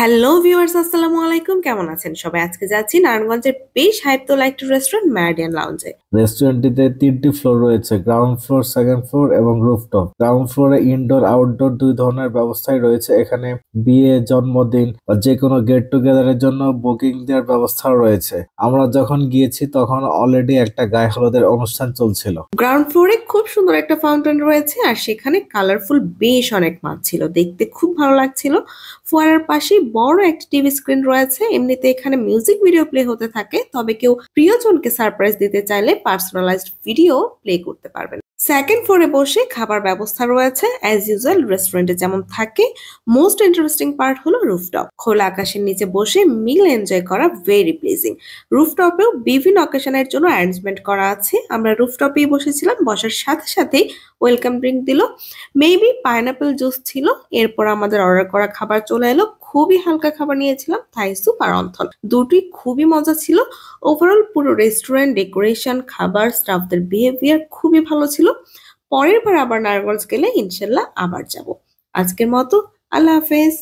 Hello viewers, আসসালামু আলাইকুম। কেমন আছেন সবাই? আজকে যাচ্ছি নারায়ণগঞ্জের বেশ হাইপ তোলা একটা রেস্টুরেন্ট ম্যারিডিয়ান লাউঞ্জে। রেস্টুরেন্টটিতে তিনটি ফ্লোর রয়েছে: গ্রাউন্ড ফ্লোর, সেকেন্ড ফ্লোর এবং রুফটপ। গ্রাউন্ড ফ্লোরে ইনডোর আউটডোর দুই ধরনের ব্যবস্থাই রয়েছে। এখানে বিয়ে, জন্মদিন বা যে কোনো গেট টুগেদারের জন্য বুকিং দেওয়ার ব্যবস্থাও রয়েছে। আমরা যখন গিয়েছি তখন অলরেডি একটা গায়ে হলুদের অনুষ্ঠান চলছিল। গ্রাউন্ড ফ্লোরে খুব সুন্দর একটা ফাউন্টেন রয়েছে আর সেখানে কালারফুল বেশ অনেক মাছ ছিল, দেখতে খুব ভালো লাগছিল। ফোয়ারার পাশে বড় একটা টিভি স্ক্রিন রয়েছে। এমনিতে এখানে মিউজিক ভিডিও প্লে হতে থাকে, তবে কেউ প্রিয়জনকে সারপ্রাইজ দিতে চাইলে পার্সোনালাইজড ভিডিও প্লে করতে পারবেন। সেকেন্ড ফ্লোরে বসে খাবার ব্যবস্থা রয়েছে অ্যাজ ইউজুয়াল রেস্টুরেন্টে যেমন থাকে। মোস্ট ইন্টারেস্টিং পার্ট হলো রুফটপ। খোলা আকাশের নিচে বসে মিল এনজয় করা ভেরি প্লিজিং। রুফটপেও বিভিন্ন অকেশনের জন্য অ্যারেঞ্জমেন্ট করা আছে। আমরা রুফটপেই বসেছিলাম, বসার সাথে সাথেই ওয়েলকাম ড্রিঙ্ক দিল। মেবি পাইনাপেল জুস ছিল। এরপর আমাদের অর্ডার করা খাবার চলে এলো। খুবই হালকা খাবার নিয়েছিলাম, থাই স্যুপ আর অন্থন। দুটোই খুবই মজা ছিল। ওভারঅল পুরো রেস্টুরেন্ট, ডেকোরেশন, খাবার, স্টাফদের বিহেভিয়ার খুবই ভালো ছিল। পরের বার আবার নারায়ণগঞ্জ গেলে ইনশাল্লাহ আবার যাব। আজকের মতো আল্লাহ হাফেজ।